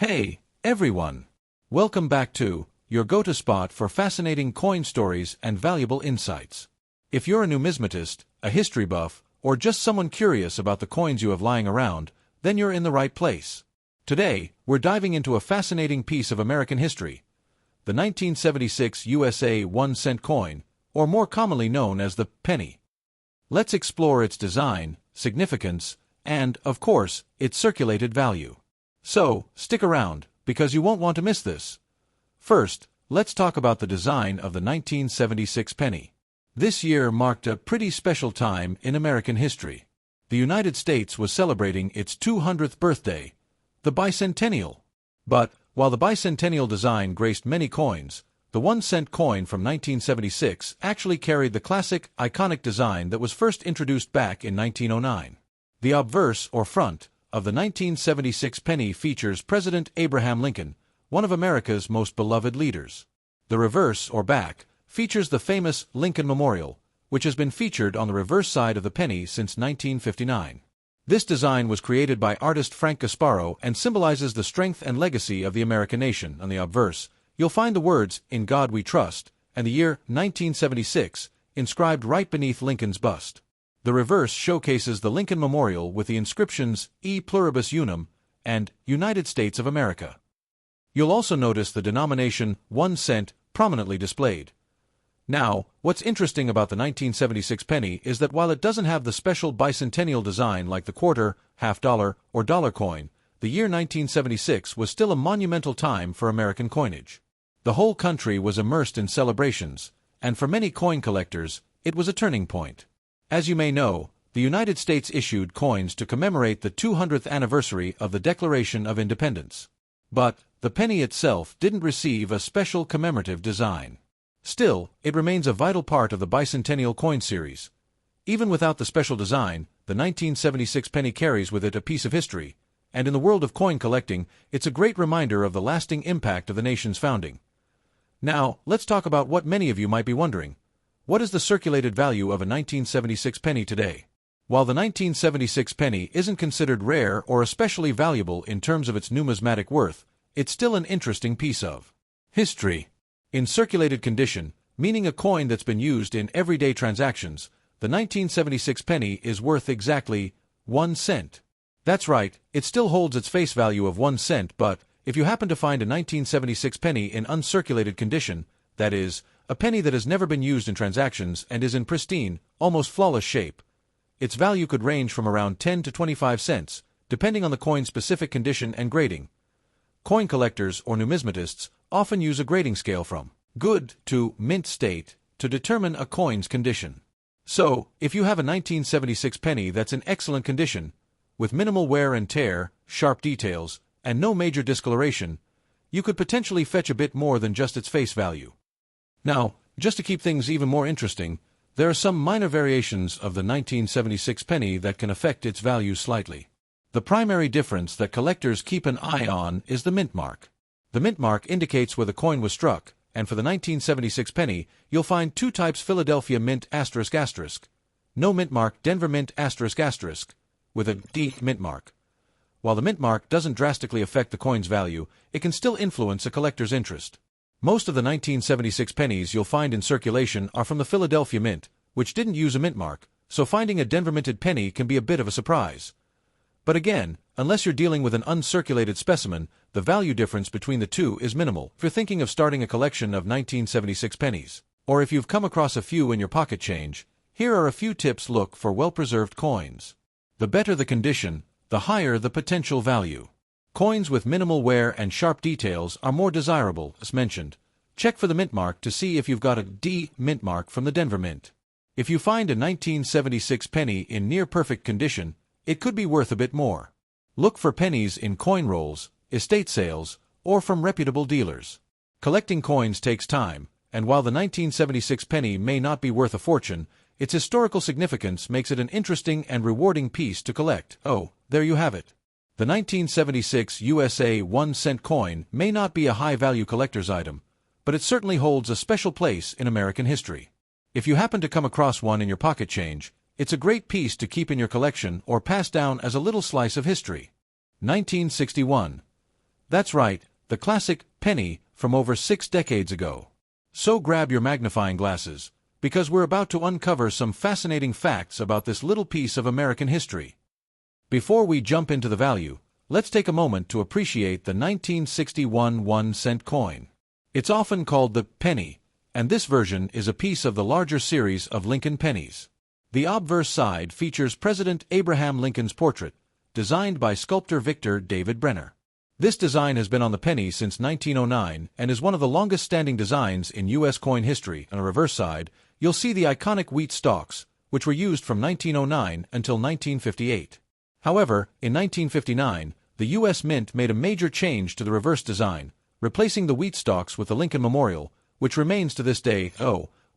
Hey, everyone! Welcome back to your go-to spot for fascinating coin stories and valuable insights. If you're a numismatist, a history buff, or just someone curious about the coins you have lying around, then you're in the right place. Today, we're diving into a fascinating piece of American history, the 1976 USA 1-cent coin, or more commonly known as the penny. Let's explore its design, significance, and, of course, its circulated value. So, stick around, because you won't want to miss this. First, let's talk about the design of the 1976 penny. This year marked a pretty special time in American history. The United States was celebrating its 200th birthday, the bicentennial. But, while the bicentennial design graced many coins, the 1-cent coin from 1976 actually carried the classic, iconic design that was first introduced back in 1909. The obverse, or front, of the 1976 penny features President Abraham Lincoln, one of America's most beloved leaders. The reverse, or back, features the famous Lincoln Memorial, which has been featured on the reverse side of the penny since 1959. This design was created by artist Frank Gasparo and symbolizes the strength and legacy of the American nation. On the obverse, you'll find the words, "In God We Trust," and the year 1976, inscribed right beneath Lincoln's bust. The reverse showcases the Lincoln Memorial with the inscriptions E Pluribus Unum and United States of America. You'll also notice the denomination 1 cent prominently displayed. Now, what's interesting about the 1976 penny is that while it doesn't have the special bicentennial design like the quarter, half-dollar, or dollar coin, the year 1976 was still a monumental time for American coinage. The whole country was immersed in celebrations, and for many coin collectors, it was a turning point. As you may know, the United States issued coins to commemorate the 200th anniversary of the Declaration of Independence. But, the penny itself didn't receive a special commemorative design. Still, it remains a vital part of the bicentennial coin series. Even without the special design, the 1976 penny carries with it a piece of history, and in the world of coin collecting, it's a great reminder of the lasting impact of the nation's founding. Now, let's talk about what many of you might be wondering. What is the circulated value of a 1976 penny today? While the 1976 penny isn't considered rare or especially valuable in terms of its numismatic worth, it's still an interesting piece of history. In circulated condition, meaning a coin that's been used in everyday transactions, the 1976 penny is worth exactly 1 cent. That's right, it still holds its face value of 1 cent, but if you happen to find a 1976 penny in uncirculated condition, that is, a penny that has never been used in transactions and is in pristine, almost flawless shape, its value could range from around 10 to 25 cents, depending on the coin's specific condition and grading. Coin collectors or numismatists often use a grading scale from good to mint state to determine a coin's condition. So, if you have a 1976 penny that's in excellent condition, with minimal wear and tear, sharp details, and no major discoloration, you could potentially fetch a bit more than just its face value. Now, just to keep things even more interesting, there are some minor variations of the 1976 penny that can affect its value slightly. The primary difference that collectors keep an eye on is the mint mark. The mint mark indicates where the coin was struck, and for the 1976 penny, you'll find two types: Philadelphia mint ***, no mint mark, Denver mint ***, with a D mint mark. While the mint mark doesn't drastically affect the coin's value, it can still influence a collector's interest. Most of the 1976 pennies you'll find in circulation are from the Philadelphia Mint, which didn't use a mint mark, so finding a Denver minted penny can be a bit of a surprise. But again, unless you're dealing with an uncirculated specimen, the value difference between the two is minimal if you're thinking of starting a collection of 1976 pennies. Or if you've come across a few in your pocket change, here are a few tips. Look for well-preserved coins. The better the condition, the higher the potential value. Coins with minimal wear and sharp details are more desirable, as mentioned. Check for the mint mark to see if you've got a D mint mark from the Denver Mint. If you find a 1976 penny in near-perfect condition, it could be worth a bit more. Look for pennies in coin rolls, estate sales, or from reputable dealers. Collecting coins takes time, and while the 1976 penny may not be worth a fortune, its historical significance makes it an interesting and rewarding piece to collect. Oh, there you have it. The 1976 USA 1-cent coin may not be a high-value collector's item, but it certainly holds a special place in American history. If you happen to come across one in your pocket change, it's a great piece to keep in your collection or pass down as a little slice of history. 1961. That's right, the classic penny from over 6 decades ago. So grab your magnifying glasses, because we're about to uncover some fascinating facts about this little piece of American history. Before we jump into the value, let's take a moment to appreciate the 1961 1-cent coin. It's often called the penny, and this version is a piece of the larger series of Lincoln pennies. The obverse side features President Abraham Lincoln's portrait, designed by sculptor Victor David Brenner. This design has been on the penny since 1909 and is one of the longest-standing designs in U.S. coin history. On the reverse side, you'll see the iconic wheat stalks, which were used from 1909 until 1958. However, in 1959, the U.S. Mint made a major change to the reverse design, replacing the wheat stalks with the Lincoln Memorial, which remains to this day.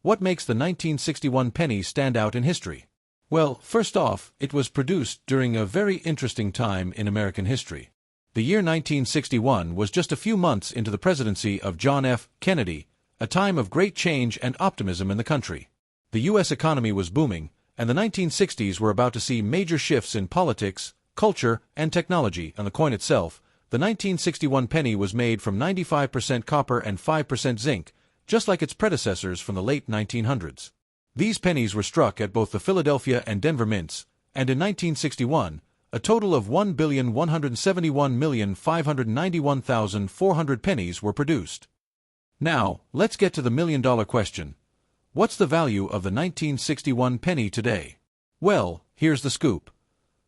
What makes the 1961 penny stand out in history? Well, first off, it was produced during a very interesting time in American history. The year 1961 was just a few months into the presidency of John F. Kennedy, a time of great change and optimism in the country. The U.S. economy was booming, and the 1960s were about to see major shifts in politics, culture, and technology. On the coin itself, the 1961 penny was made from 95% copper and 5% zinc, just like its predecessors from the late 1900s. These pennies were struck at both the Philadelphia and Denver mints, and in 1961, a total of 1,171,591,400 pennies were produced. Now, let's get to the million-dollar question. What's the value of the 1961 penny today? Well, here's the scoop.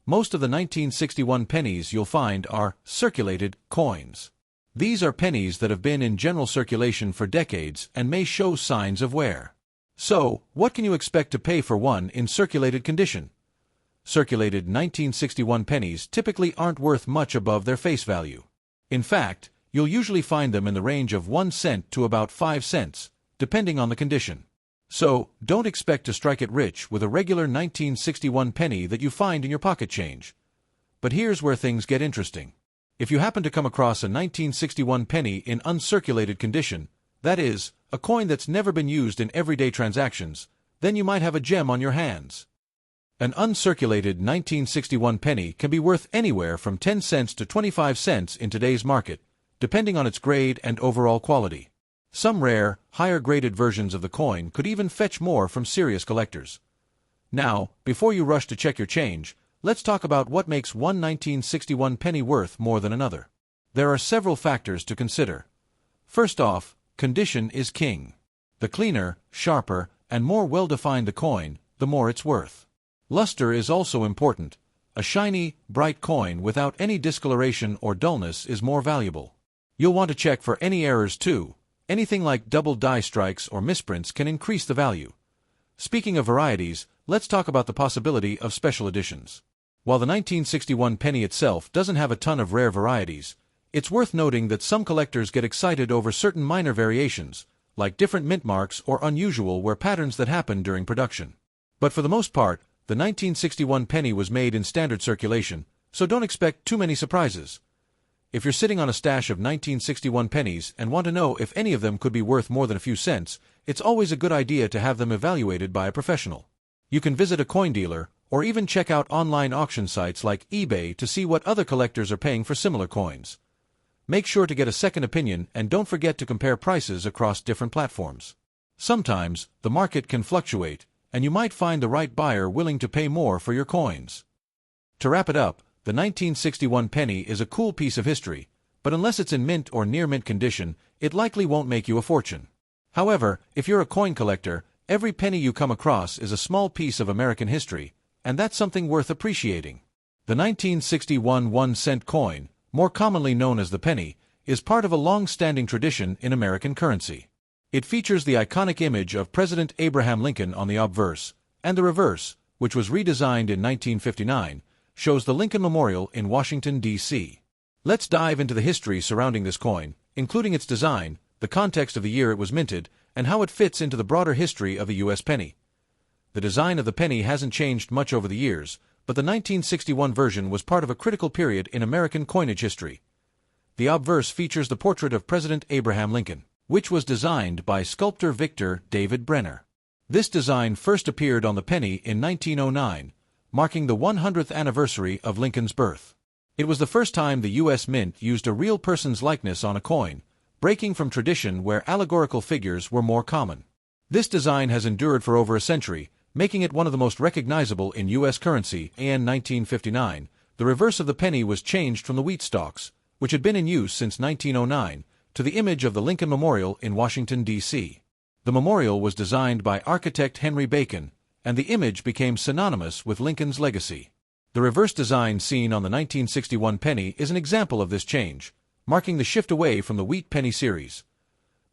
Most of the 1961 pennies you'll find are circulated coins. These are pennies that have been in general circulation for decades and may show signs of wear. So, what can you expect to pay for one in circulated condition? Circulated 1961 pennies typically aren't worth much above their face value. In fact, you'll usually find them in the range of 1 cent to about 5 cents, depending on the condition. So, don't expect to strike it rich with a regular 1961 penny that you find in your pocket change. But here's where things get interesting. If you happen to come across a 1961 penny in uncirculated condition, that is, a coin that's never been used in everyday transactions, then you might have a gem on your hands. An uncirculated 1961 penny can be worth anywhere from 10 cents to 25 cents in today's market, depending on its grade and overall quality. Some rare, higher-graded versions of the coin could even fetch more from serious collectors. Now, before you rush to check your change, let's talk about what makes one 1961 penny worth more than another. There are several factors to consider. First off, condition is king. The cleaner, sharper, and more well-defined the coin, the more it's worth. Luster is also important. A shiny, bright coin without any discoloration or dullness is more valuable. You'll want to check for any errors too. Anything like double die strikes or misprints can increase the value. Speaking of varieties, let's talk about the possibility of special editions. While the 1961 penny itself doesn't have a ton of rare varieties, it's worth noting that some collectors get excited over certain minor variations, like different mint marks or unusual wear patterns that happen during production. But for the most part, the 1961 penny was made in standard circulation, so don't expect too many surprises. If you're sitting on a stash of 1961 pennies and want to know if any of them could be worth more than a few cents, it's always a good idea to have them evaluated by a professional. You can visit a coin dealer, or even check out online auction sites like eBay to see what other collectors are paying for similar coins. Make sure to get a second opinion and don't forget to compare prices across different platforms. Sometimes, the market can fluctuate, and you might find the right buyer willing to pay more for your coins. To wrap it up, the 1961 penny is a cool piece of history, but unless it's in mint or near mint condition, it likely won't make you a fortune. However, if you're a coin collector, every penny you come across is a small piece of American history, and that's something worth appreciating. The 1961 1-cent coin, more commonly known as the penny, is part of a long-standing tradition in American currency. It features the iconic image of President Abraham Lincoln on the obverse, and the reverse, which was redesigned in 1959, shows the Lincoln Memorial in Washington, D.C. Let's dive into the history surrounding this coin, including its design, the context of the year it was minted, and how it fits into the broader history of the U.S. penny. The design of the penny hasn't changed much over the years, but the 1961 version was part of a critical period in American coinage history. The obverse features the portrait of President Abraham Lincoln, which was designed by sculptor Victor David Brenner. This design first appeared on the penny in 1909, marking the 100th anniversary of Lincoln's birth. It was the first time the U.S. Mint used a real person's likeness on a coin, breaking from tradition where allegorical figures were more common. This design has endured for over a century, making it one of the most recognizable in U.S. currency. In 1959, the reverse of the penny was changed from the wheat stalks, which had been in use since 1909, to the image of the Lincoln Memorial in Washington, D.C. The memorial was designed by architect Henry Bacon, and the image became synonymous with Lincoln's legacy. The reverse design seen on the 1961 penny is an example of this change, marking the shift away from the wheat penny series.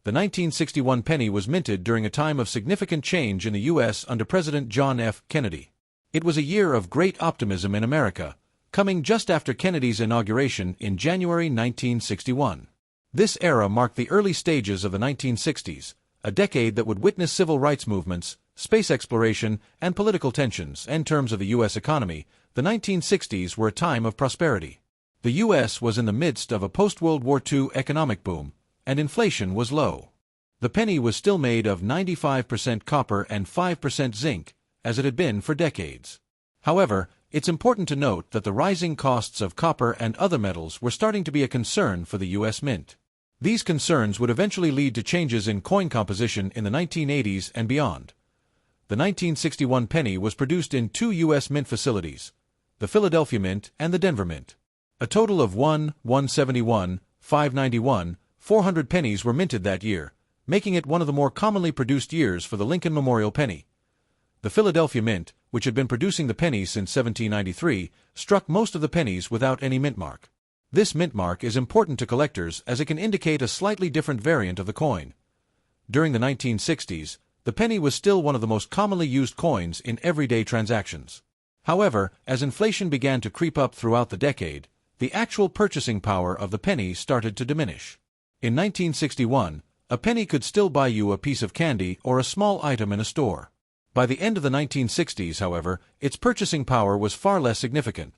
The 1961 penny was minted during a time of significant change in the U.S. under President John F. Kennedy. It was a year of great optimism in America, coming just after Kennedy's inauguration in January 1961. This era marked the early stages of the 1960s, a decade that would witness civil rights movements, space exploration, and political tensions. In terms of the U.S. economy, the 1960s were a time of prosperity. The U.S. was in the midst of a post-World War II economic boom, and inflation was low. The penny was still made of 95% copper and 5% zinc, as it had been for decades. However, it's important to note that the rising costs of copper and other metals were starting to be a concern for the U.S. Mint. These concerns would eventually lead to changes in coin composition in the 1980s and beyond. The 1961 penny was produced in two U.S. Mint facilities, the Philadelphia Mint and the Denver Mint. A total of 171, 591, 400 pennies were minted that year, making it one of the more commonly produced years for the Lincoln Memorial penny. The Philadelphia Mint, which had been producing the penny since 1793, struck most of the pennies without any mint mark. This mint mark is important to collectors as it can indicate a slightly different variant of the coin. During the 1960s, the penny was still one of the most commonly used coins in everyday transactions. However, as inflation began to creep up throughout the decade, the actual purchasing power of the penny started to diminish. In 1961, a penny could still buy you a piece of candy or a small item in a store. By the end of the 1960s, however, its purchasing power was far less significant.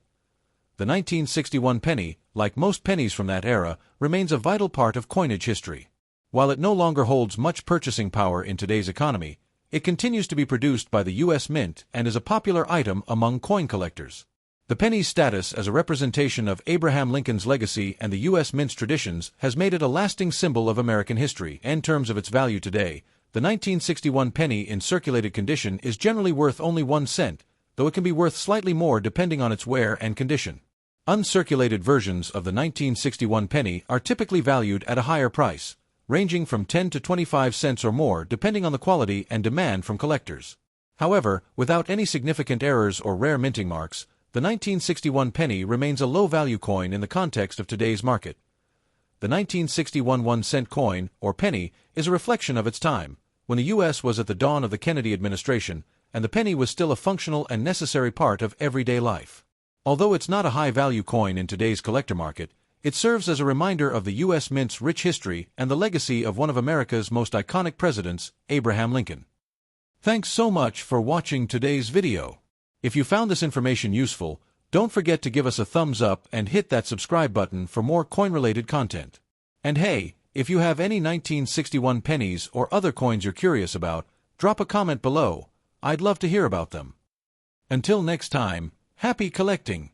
The 1961 penny, like most pennies from that era, remains a vital part of coinage history. While it no longer holds much purchasing power in today's economy, it continues to be produced by the U.S. Mint and is a popular item among coin collectors. The penny's status as a representation of Abraham Lincoln's legacy and the U.S. Mint's traditions has made it a lasting symbol of American history. In terms of its value today, the 1961 penny in circulated condition is generally worth only 1 cent, though it can be worth slightly more depending on its wear and condition. Uncirculated versions of the 1961 penny are typically valued at a higher price, ranging from 10 to 25 cents or more depending on the quality and demand from collectors. However, without any significant errors or rare minting marks, the 1961 penny remains a low-value coin in the context of today's market. The 1961 1-cent coin, or penny, is a reflection of its time, when the U.S. was at the dawn of the Kennedy administration, and the penny was still a functional and necessary part of everyday life. Although it's not a high-value coin in today's collector market, it serves as a reminder of the U.S. Mint's rich history and the legacy of one of America's most iconic presidents, Abraham Lincoln. Thanks so much for watching today's video. If you found this information useful, don't forget to give us a thumbs up and hit that subscribe button for more coin-related content. And hey, if you have any 1961 pennies or other coins you're curious about, drop a comment below. I'd love to hear about them. Until next time, happy collecting!